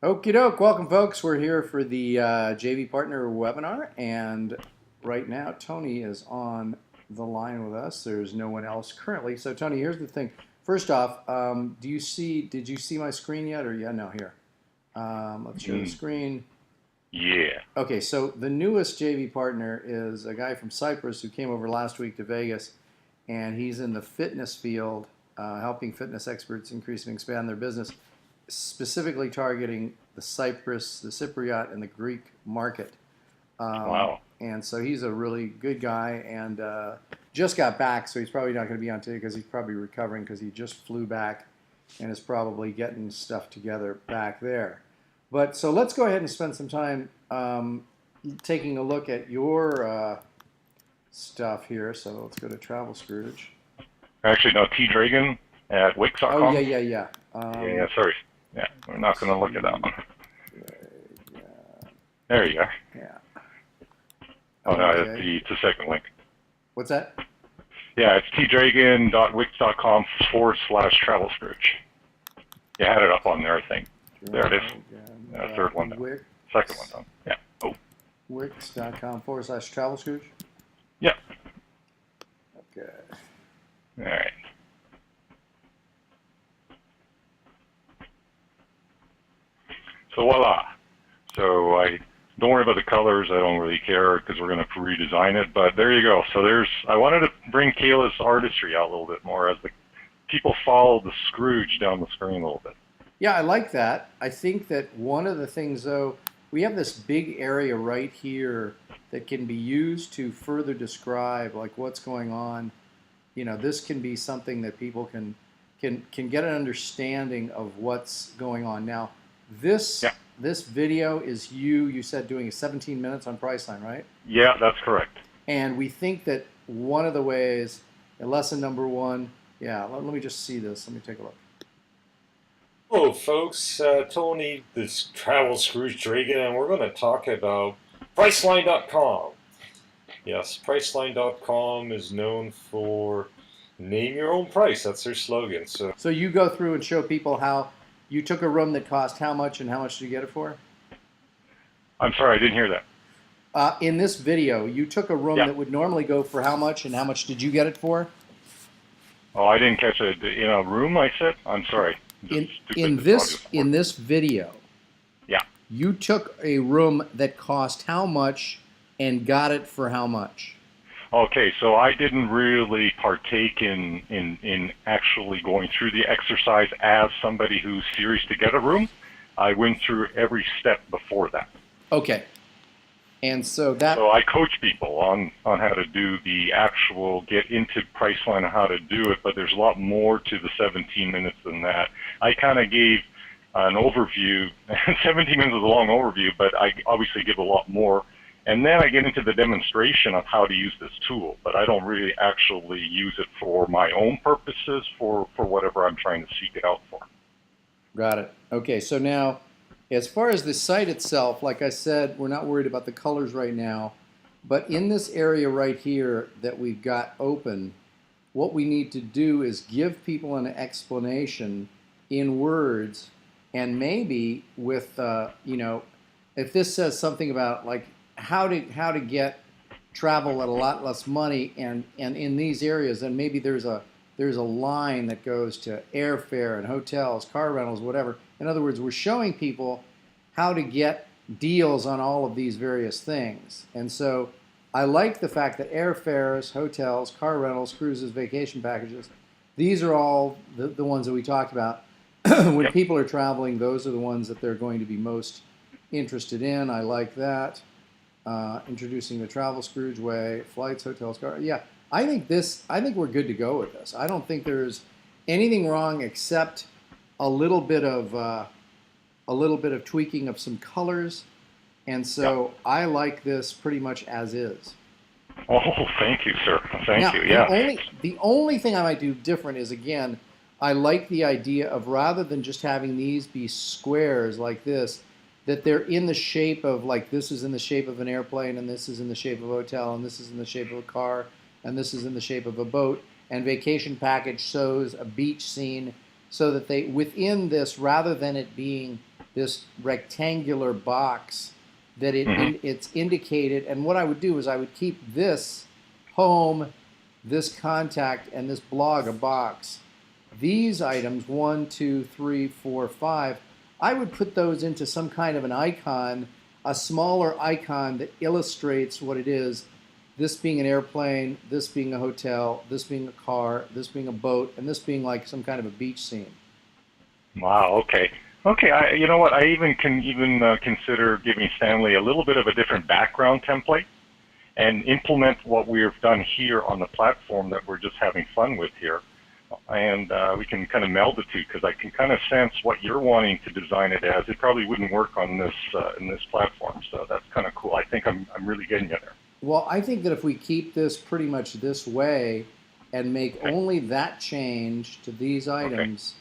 Okie doke. Welcome, folks. We're here for the JV Partner webinar, and right now Tony is on the line with us. There's no one else currently. So, Tony, here's the thing. First off, did you see my screen yet? Or yeah, no, here. Let's share the Mm, screen. yeah. Okay, so the newest JV Partner is a guy from Cyprus who came over last week to Vegas, and he's in the fitness field, helping fitness experts increase and expand their business, specifically targeting the Cypriot, and the Greek market. Wow. And so he's a really good guy, and just got back, so he's probably not going to be on today because he's probably recovering because he just flew back and is probably getting stuff together back there. But so let's go ahead and spend some time taking a look at your stuff here. So let's go to Travel Scrooge. Actually, no, T Dragon at Oh yeah, Wix.com. yeah, yeah. Yeah, sorry. Yeah, we're not going to look at that one. Yeah, There you are. yeah. Oh, no, Okay. it's the second link. What's that? Yeah, it's tdragon.wix.com/travel Scrooge. You had it up on there, I think. There it is. Third one down. Wix, Second one down. Yeah. Oh, Wix.com/travel Scrooge. yeah. Okay. All right. So voila. So I don't worry about the colors. I don't really care because we're going to redesign it. But there you go. So I wanted to bring Kayla's artistry out a little bit more as the people follow the Scrooge down the screen a little bit. Yeah, I like that. I think that one of the things, though, we have this big area right here that can be used to further describe like what's going on. You know, this can be something that people can get an understanding of what's going on. Now, this Yeah. this video is you said doing 17 minutes on Priceline, right? Yeah, that's correct. And we think that one of the ways, lesson number one, yeah, let me just see this. Let me take a look. Hello, folks. Tony, this Travel Scrooge Dragon, and we're going to talk about Priceline.com. Yes, Priceline.com is known for name your own price. That's their slogan. So you go through and show people how you took a room that cost how much and how much did you get it for? I'm sorry, I didn't hear that. In this video, you took a room Yeah. that would normally go for how much and how much did you get it for? Oh, I didn't catch it. In a room, I said? I'm sorry. In Stupid in audio this support. in this video, Yeah. you took a room that cost how much and got it for how much? Okay, so I didn't really partake in actually going through the exercise as somebody who's serious to get a room. I went through every step before that. Okay. And so that So I coach people on how to do the actual get into Priceline and how to do it, but there's a lot more to the 17 minutes than that. I kind of gave an overview. 17 minutes is a long overview, but I obviously give a lot more. And then I get into the demonstration of how to use this tool, but I don't really actually use it for my own purposes, for whatever I'm trying to seek it out for. got it. Okay, so now as far as the site itself, like I said, we're not worried about the colors right now, but in this area right here that we've got open, what we need to do is give people an explanation in words, and maybe with if this says something about like how to get travel at a lot less money and in these areas, then maybe there's a line that goes to airfare and hotels, car rentals, whatever. In other words, we're showing people how to get deals on all of these various things. And so I like the fact that airfares, hotels, car rentals, cruises, vacation packages, these are all the ones that we talked about. When Yep. people are traveling, those are the ones that they're going to be most interested in. I like that. Introducing the Travel Scrooge way, flights, hotels, car. Yeah, I think we're good to go with this. I don't think there's anything wrong except a little bit of tweaking of some colors, and so I like this pretty much as is. Oh, thank you, sir. Thank Now, you. Yeah. the only thing I might do different is, again, I like the idea of rather than just having these be squares like this, that they're in the shape of, like, this is in the shape of an airplane, and this is in the shape of a hotel, and this is in the shape of a car, and this is in the shape of a boat, and vacation package shows a beach scene, so that they, within this, rather than it being this rectangular box that Hmm. it's indicated. And what I would do is I would keep this home, this contact, and this blog a box. These items, 1, 2, 3, 4, 5, I would put those into some kind of an icon, a smaller icon that illustrates what it is. This being an airplane, this being a hotel, this being a car, this being a boat, and this being like some kind of a beach scene. Wow. Okay. Okay. You know what? I even can even consider giving Stanley a little bit of a different background template and implement what we've done here on the platform that we're just having fun with here. And we can kind of meld the two because I can kind of sense what you're wanting to design it as. It probably wouldn't work on this in this platform, so that's kind of cool. I think I'm really getting you there. Well, I think that if we keep this pretty much this way and make Okay. only that change to these Okay. items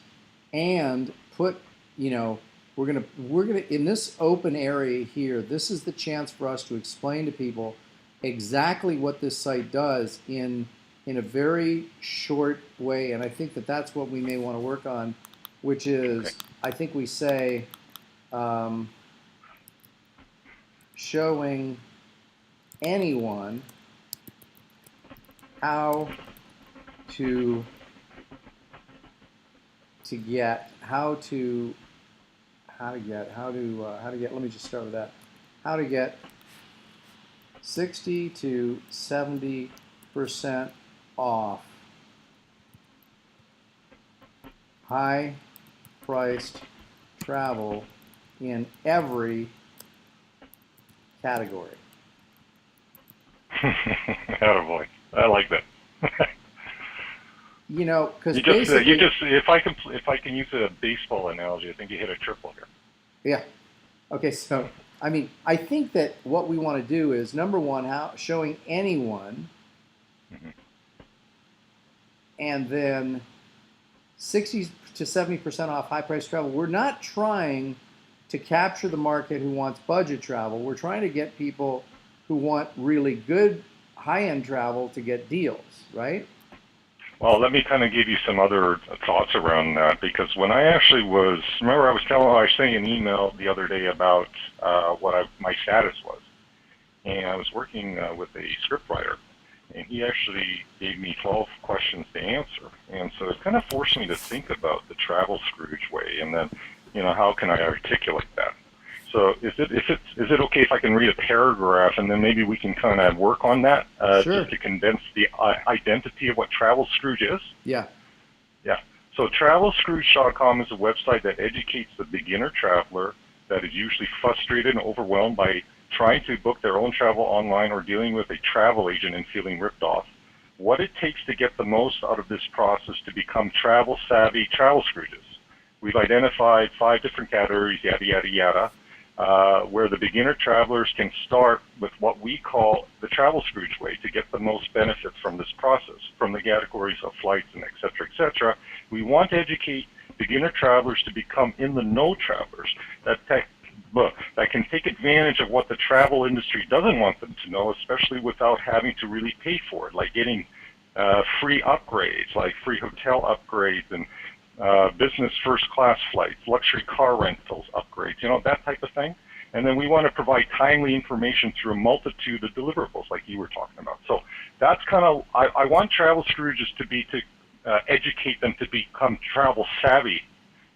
and put, you know, we're gonna in this open area here, this is the chance for us to explain to people exactly what this site does in a very short way. And I think that that's what we may want to work on, which Okay. is I think we say um, showing anyone how to get how to get let me just start with that, how to get 60 to 70% off high priced travel in every category. Attaboy. I like that. You know, because you basically, just if I can use a baseball analogy, I think you hit a triple here. yeah. Okay, so I mean, I think that what we want to do is number one, how showing anyone, Hmm. and then 60 to 70% off high price travel. We're not trying to capture the market who wants budget travel. We're trying to get people who want really good high end travel to get deals, right? Well, let me kind of give you some other thoughts around that because when I actually was, remember I was sending an email the other day about my status was, and I was working with a scriptwriter, and he actually gave me 12 questions to answer, and so it kind of forced me to think about the travel Scrooge way, and then, how can I articulate that? So is it okay if I can read a paragraph and then maybe we can kind of work on that Sure. just to condense the identity of what Travel Scrooge is? Yeah. Yeah. So TravelScrooge.com is a website that educates the beginner traveler that is usually frustrated and overwhelmed by trying to book their own travel online or dealing with a travel agent and feeling ripped off. What it takes to get the most out of this process to become travel savvy Travel Scrooges. We've identified 5 different categories, yada, yada, yada, where the beginner travelers can start with what we call the Travel Scrooge way to get the most benefit from this process, from the categories of flights and et cetera, et cetera. We want to educate beginner travelers to become in-the-know travelers that can take advantage of what the travel industry doesn't want them to know, especially without having to really pay for it, like getting free upgrades, like free hotel upgrades and business first class flights, luxury car rentals upgrades, that type of thing. And then we want to provide timely information through a multitude of deliverables like you were talking about. So that's kind of, I want Travel Scrooges to educate them to become travel savvy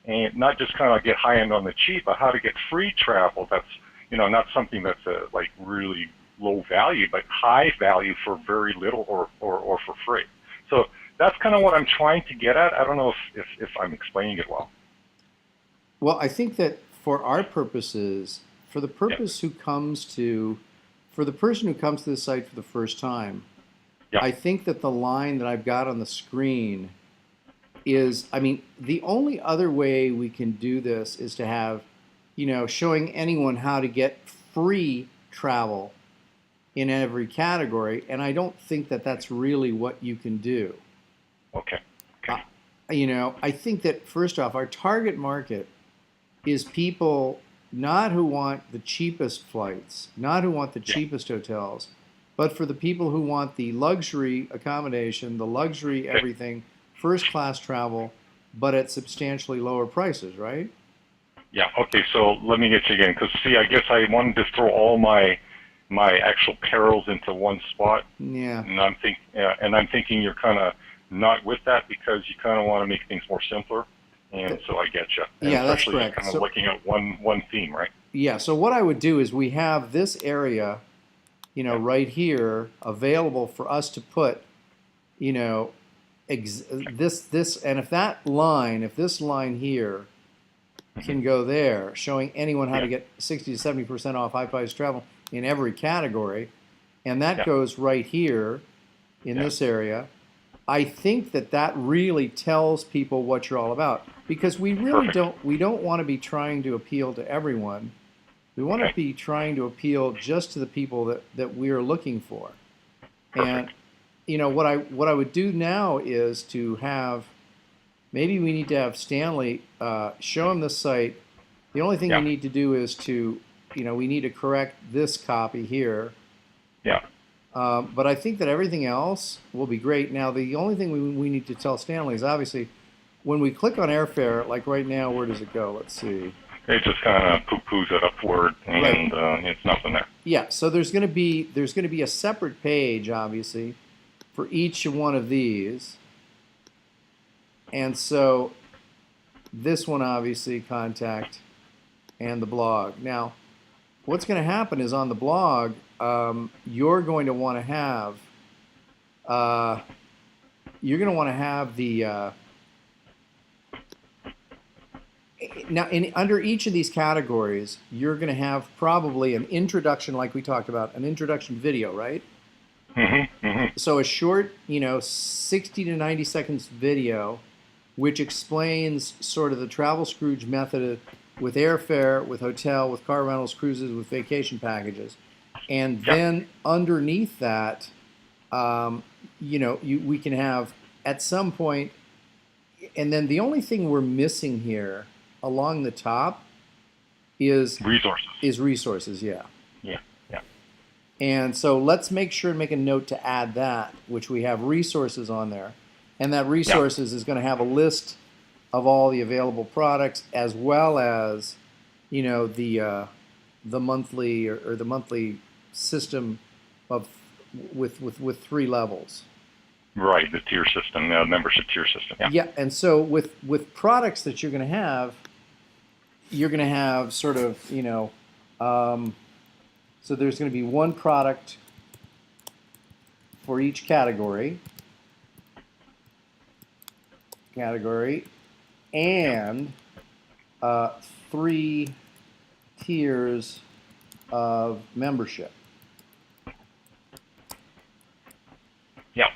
and not just kind of get high end on the cheap, but how to get free travel that's, not something that's like really low value, but high value for very little or for free. So that's kind of what I'm trying to get at. I don't know if I'm explaining it well. Well, I think that for our purposes, for the Yeah. purpose who comes to, for the person who comes to the site for the first time, Yeah. I think that the line that I've got on the screen is, I mean, the only other way we can do this is to have, showing anyone how to get free travel in every category. And I don't think that that's really what you can do. Okay. Uh, Okay. I think that first off, our target market is people not who want the cheapest flights, not who want the Yeah. cheapest hotels, but for the people who want the luxury accommodation, the luxury Okay. everything, first class travel, but at substantially lower prices, right? Yeah. Okay. So let me get you again, because see, I guess I wanted to throw all my actual perils into one spot, Yeah. and I'm thinking you're kind of not with that because you kind of want to make things more simpler, and so I get you. And Yeah, that's especially just correct. kind of looking at one theme, right? Yeah, so what I would do is we have this area, Yeah. right here available for us to put, you know, this, and if this line here can go there, showing anyone how to Yeah. get 60 to 70% off high price travel in every category, and that Yeah. goes right here in Yeah. this area. I think that really tells people what you're all about, because we really Perfect. don't want to be trying to appeal to everyone. We want to Okay. be trying to appeal just to the people that we are looking for. And Perfect. what I would do now is to have, maybe we need to have Stanley show him the site. The only thing we Yeah. need to do is to, we need to correct this copy here. Yeah. But I think that everything else will be great. Now, the only thing we need to tell Stanley is, obviously, when we click on airfare, like right now, where does it go? Let's see. It just kind of poo-poos it upward, and it's nothing there. Yeah, so there's going to be a separate page, obviously, for each one of these. And so this one, obviously, contact and the blog. Now, what's going to happen is, on the blog, you're going to want to have the now, under each of these categories, you're going to have probably an introduction, like we talked about, an introduction video, right? Mm-hmm. Mm-hmm. So a short, 60 to 90 seconds video, which explains sort of the Travel Scrooge method with airfare, with hotel, with car rentals, cruises, with vacation packages. And Yeah. then underneath that, we can have at some point, and then the only thing we're missing here along the top is Resources. resources. Yeah. Yeah. Yeah. And so let's make sure and make a note to add that, which we have resources on there. And that resources is going to have a list of all the available products, as well as, the monthly or the monthly system of with 3 levels. Right. The tier system, membership tier system. Yeah. Yeah, and so with products that you're going to have sort of, so there's going to be one product for each category, and 3 tiers of membership. Yeah.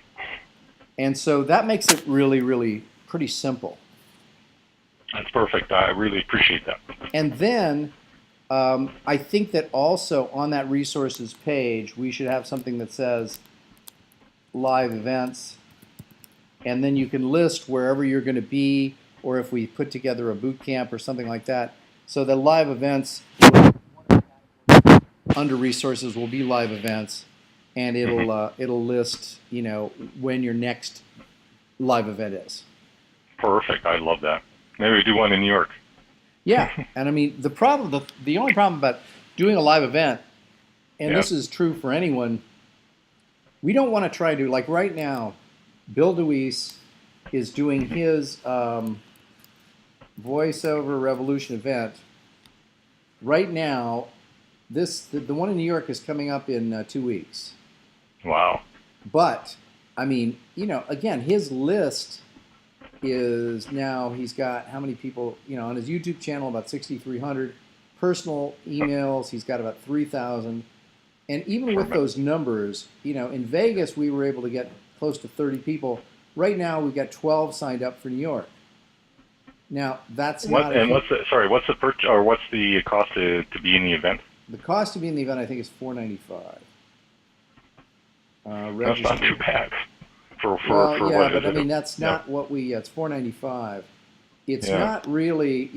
And so that makes it really, really pretty simple. That's perfect. I really appreciate that. And then I think that also on that resources page, we should have something that says live events. And then you can list wherever you're going to be, or if we put together a boot camp or something like that. So the live events under resources will be live events, and it'll list, when your next live event is. Perfect. I love that. Maybe we do one in New York. Yeah, and I mean the only problem about doing a live event, and this is true for anyone, we don't want to try to, like right now, Bill DeWeese is doing his voiceover revolution event. Right now, the one in New York is coming up in 2 weeks. Wow. But I mean, again, his list is now, he's got how many people, on his YouTube channel, about 6,300. Personal emails, he's got about 3,000. And even with those numbers, in Vegas, we were able to get close to 30 people. Right now, we've got 12 signed up for New York. Now, that's not. And what's the cost to be in the event? The cost to be in the event, I think, is $495. That's not too bad. For yeah, what but is I mean, it? that's not what it's $495. It's Yeah. not really,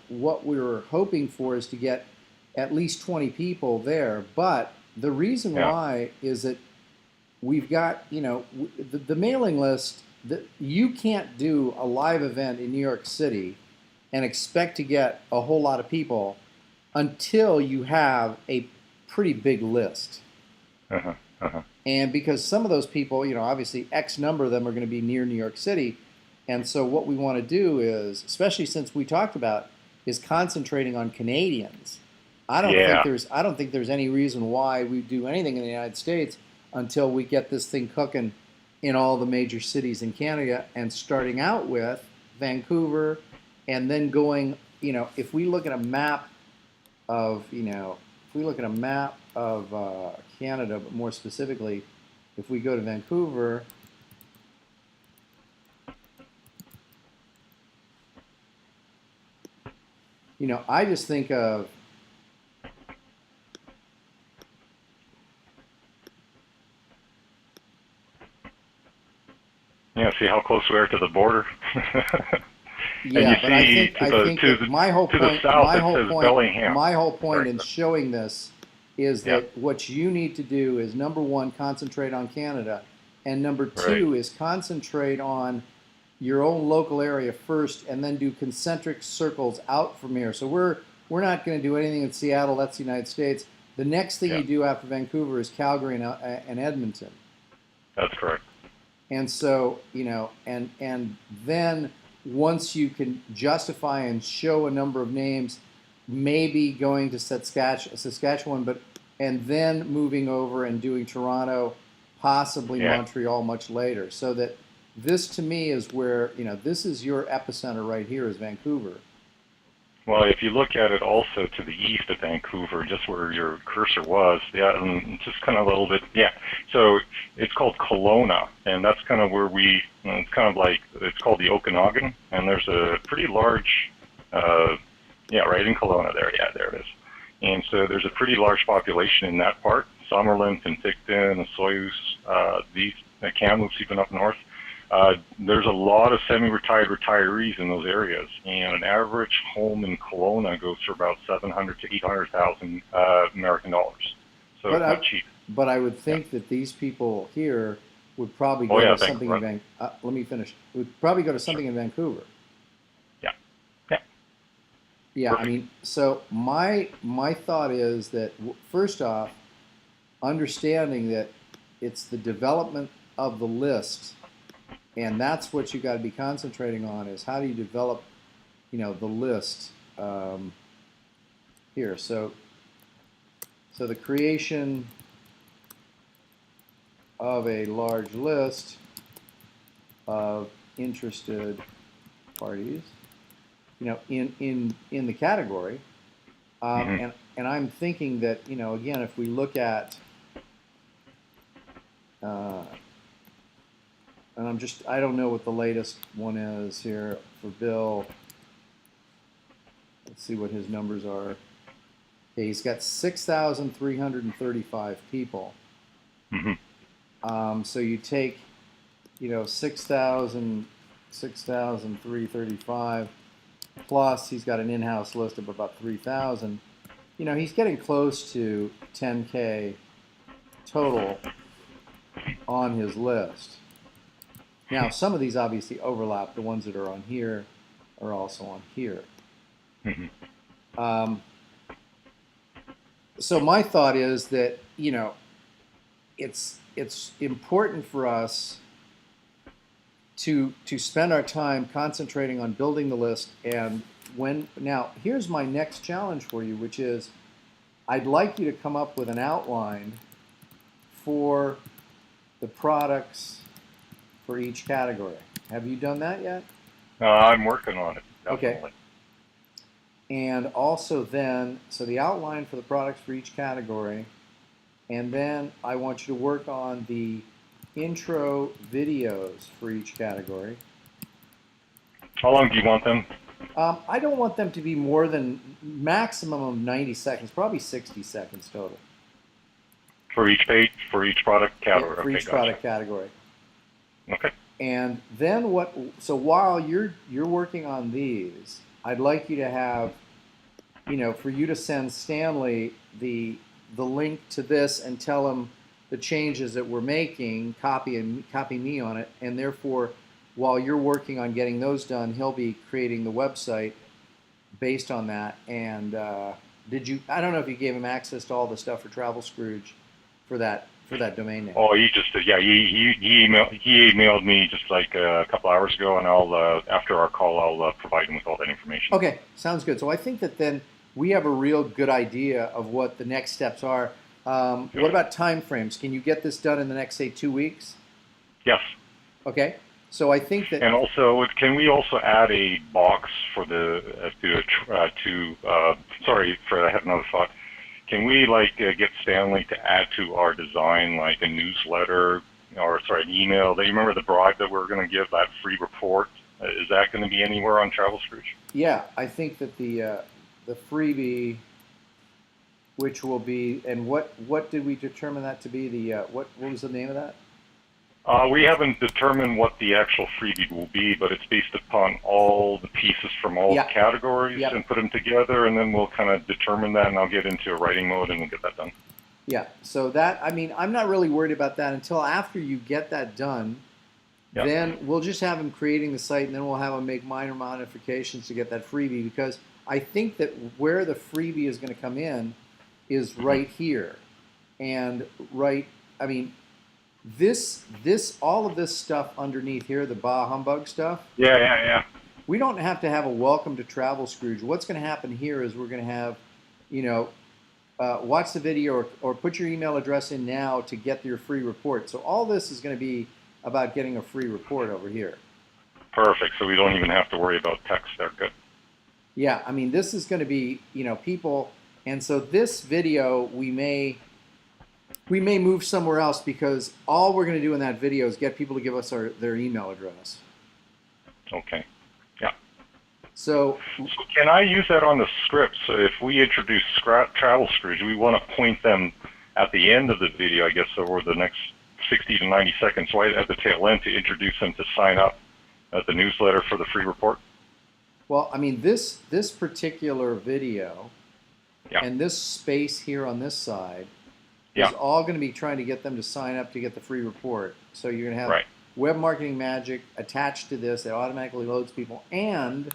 what we were hoping for is to get at least 20 people there. But the reason why is that we've got, the mailing list, that you can't do a live event in New York City and expect to get a whole lot of people until you have a pretty big list. Uh-huh. Uh-huh. And because some of those people, obviously X number of them are going to be near New York City. And so what we want to do is, especially since we talked about, is concentrating on Canadians. Yeah. I don't think there's any reason why we do anything in the United States until we get this thing cooking in all the major cities in Canada, and starting out with Vancouver, and then going, if we look at a map of, if we look at a map of Canada, but more specifically, if we go to Vancouver, I just think of Yeah, see how close we are to the border? yeah, but I think that my whole to the point, south it says Bellingham. my whole point Sorry. in showing this is Yeah. that what you need to do is, number one, concentrate on Canada, and number Right. two is concentrate on your own local area first, and then do concentric circles out from here. So we're not going to do anything in Seattle. That's the United States. The next thing Yeah. you do after Vancouver is Calgary and Edmonton. That's correct. And so, and then once you can justify and show a number of names, maybe going to Saskatchewan, and then moving over and doing Toronto, possibly Yeah. Montreal much later. So that this to me is where, this is your epicenter right here is Vancouver. Well, if you look at it also to the east of Vancouver, just where your cursor was, yeah, and just kind of a little bit, yeah. So it's called Kelowna, and that's kind of where it's kind of like, it's called the Okanagan, and there's a pretty large, yeah, right in Kelowna there, yeah, there it is. And so there's a pretty large population in that part, Summerlin, Penticton, Soyuz, these, Kamloops even up north. There's a lot of semi-retired retirees in those areas, and an average home in Kelowna goes for about 700 to 800,000 American dollars. So it's not cheap. But I would think that these people here would probably go to something in Vancouver. Let me finish. Would probably go to something in Vancouver. Yeah. Yeah. Yeah. Perfect. I mean, so my thought is that first off, understanding that it's the development of the list. And that's what you got to be concentrating on, is how do you develop, the list here. So the creation of a large list of interested parties, in the category, and I'm thinking that, again, if we look at and I don't know what the latest one is here for Bill. Let's see what his numbers are. Okay, he's got 6,335 people. Mm-hmm. So you take, 6,335 plus he's got an in-house list of about 3,000. He's getting close to 10K total on his list. Now, some of these obviously overlap. The ones that are on here are also on here. Mm-hmm. So my thought is that, it's important for us to spend our time concentrating on building the list. And now here's my next challenge for you, which is I'd like you to come up with an outline for the products for each category. Have you done that yet? I'm working on it, definitely. Okay. And also then, so the outline for the products for each category, and then I want you to work on the intro videos for each category. How long do you want them? I don't want them to be more than maximum of 90 seconds, probably 60 seconds total. For each page, for each product category? For each product category. Okay. And then so while you're working on these, I'd like you to have, for you to send Stanley the link to this and tell him the changes that we're making, copy me on it, and therefore, while you're working on getting those done, he'll be creating the website, based on that. And did you? I don't know if you gave him access to all the stuff for Travel Scrooge for that domain name. Oh, he just yeah, he emailed me just like a couple hours ago, and I'll after our call I'll provide him with all that information. Okay, sounds good. So I think that then we have a real good idea of what the next steps are. What about time frames? Can you get this done in the next, say, 2 weeks? Yes. Okay. So I think that. And also, can we also add a box for the sorry, Fred, I had another thought. Can we get Stanley to add to our design like a newsletter or sorry, an email? Do you remember the bribe that we're going to give, that free report? Is that going to be anywhere on Travel Scrooge? Yeah, I think that the freebie, which will be, and what did we determine that to be? The what was the name of that? We haven't determined what the actual freebie will be, but it's based upon all the pieces from all the categories and put them together, and then we'll kind of determine that, and I'll get into a writing mode and we'll get that done. Yeah, so that, I mean, I'm not really worried about that until after you get that done. Yep. Then we'll just have him creating the site, and then we'll have him make minor modifications to get that freebie, because I think that where the freebie is going to come in is right here. And I mean, all of this stuff underneath here, the Bah Humbug stuff. Yeah. We don't have to have a welcome to Travel Scrooge. What's going to happen here is we're going to have, watch the video or put your email address in now to get your free report. So all this is going to be about getting a free report over here. Perfect. So we don't even have to worry about text there. Good. Yeah, I mean, this is going to be, people, and so this video we may move somewhere else, because all we're going to do in that video is get people to give us their email address. Okay. Yeah. So can I use that on the script? So if we introduce Travel Scrooge, we want to point them at the end of the video, I guess, over the next 60 to 90 seconds, right at the tail end, to introduce them to sign up at the newsletter for the free report? Well, I mean, this particular video and this space here on this side is all going to be trying to get them to sign up to get the free report. So you're going to have Web Marketing Magic attached to this that automatically loads people, and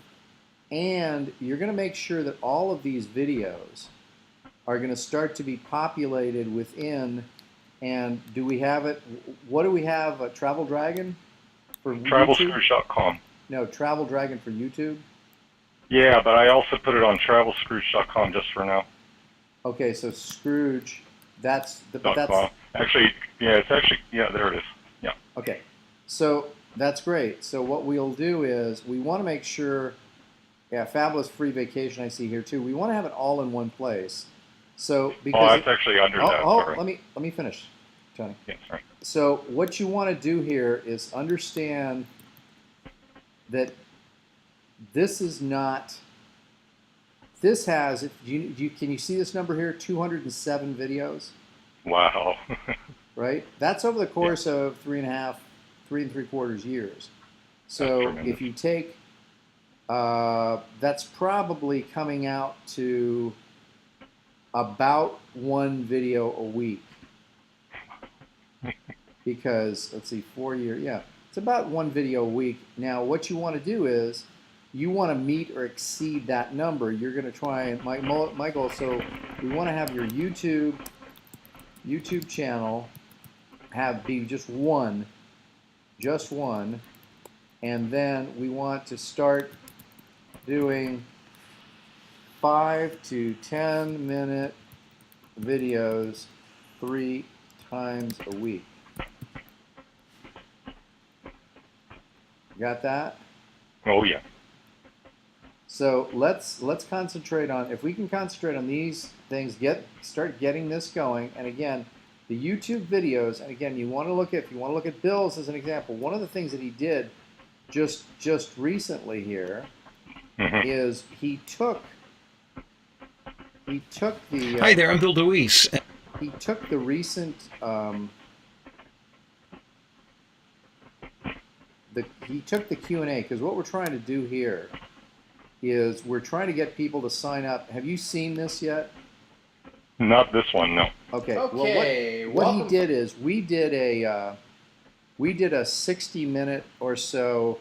you're going to make sure that all of these videos are going to start to be populated within. And do we have it? What do we have? Travel Dragon for TravelScrooge.com. No, Travel Dragon for YouTube. Yeah, but I also put it on TravelScrooge.com just for now. Okay, so Scrooge. That's actually, there it is. Yeah. Okay, so that's great. So what we'll do is we want to make sure, Fabulous Free Vacation I see here too. We want to have it all in one place. So because it's actually under that. Sorry. Let me finish, Tony. Yeah, sorry. So what you want to do here is understand that this is not. This has, can you see this number here? 207 videos. Wow. Right? That's over the course of 3 3/4 years. So if you take, that's probably coming out to about one video a week. Because, let's see, 4 years, it's about one video a week. Now, what you want to do is, you want to meet or exceed that number. You're going to try and, my goal, so we want to have your YouTube channel be just one, and then we want to start doing 5 to 10 minute videos 3 times a week. Got that? Oh yeah. So let's concentrate on, if we can concentrate on these things, start getting this going. And again, the YouTube videos, and again, if you want to look at Bill's as an example, one of the things that he did just recently here is he took the Hi there, I'm Bill DeWeese. He took the recent he took the Q&A, because what we're trying to do here is we're trying to get people to sign up. Have you seen this yet? Not this one, no. Okay. Well, what he did is we did a 60-minute or so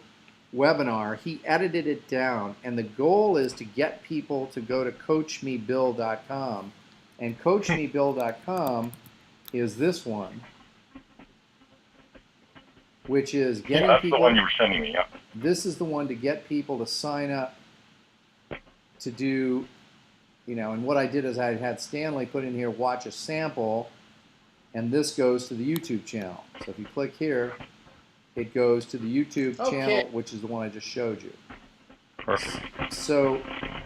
webinar, he edited it down, and the goal is to get people to go to coachmebill.com, and coachmebill.com is this one, which is getting that's people. the one you were sending me. Yeah. This is the one to get people to sign up to do, and what I did is I had Stanley put in here, watch a sample, and this goes to the YouTube channel. So if you click here, it goes to the YouTube channel, which is the one I just showed you. Perfect. So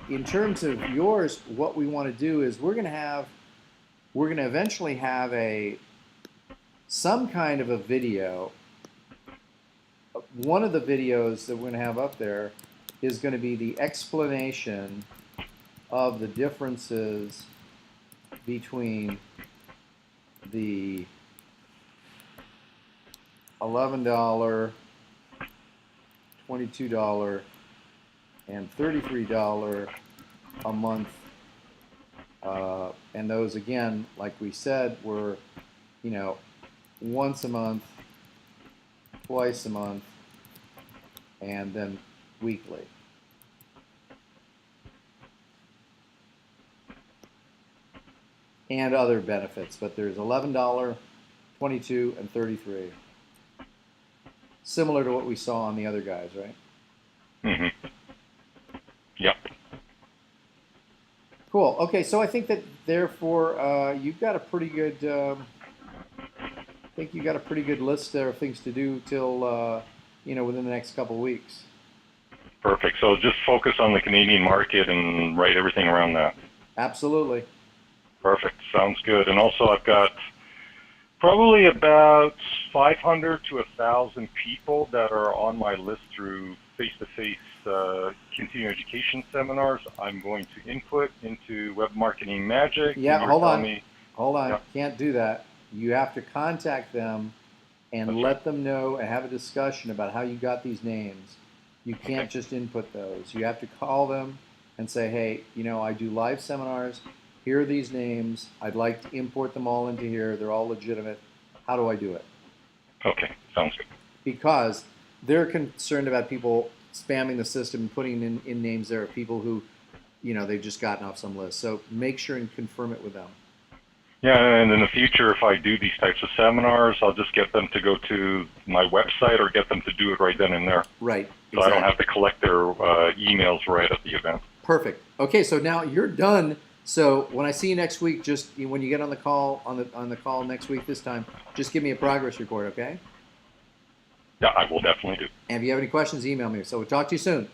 in terms of yours, what we want to do is we're going to eventually have some kind of a video. One of the videos that we're going to have up there is going to be the explanation of the differences between the $11, $22, and $33 a month. And those, again, like we said, were, once a month, twice a month, and then weekly. And other benefits, but there's $11, $22, and $33. Similar to what we saw on the other guys, right? Mm-hmm. Yep. Cool. Okay, so I think that therefore you've got a pretty good. I think you got a pretty good list there of things to do till within the next couple of weeks. Perfect. So just focus on the Canadian market and write everything around that. Absolutely. Perfect. Sounds good. And also I've got probably about 500 to 1,000 people that are on my list through face-to-face continuing education seminars. I'm going to input into Web Marketing Magic. Yeah, hold on. Yeah. Can't do that. You have to contact them and let them know and have a discussion about how you got these names. You can't just input those. You have to call them and say, hey, I do live seminars. Here are these names. I'd like to import them all into here. They're all legitimate. How do I do it? Okay, sounds good. Because they're concerned about people spamming the system and putting in names there of people who, they've just gotten off some list. So make sure and confirm it with them. Yeah, and in the future, if I do these types of seminars, I'll just get them to go to my website or get them to do it right then and there. Right. So I don't have to collect their emails right at the event. Perfect. Okay, so now you're done. So when I see you next week, just when you get on the call on the call next week this time, just give me a progress report, okay? Yeah, I will definitely do. And if you have any questions, email me. So we'll talk to you soon.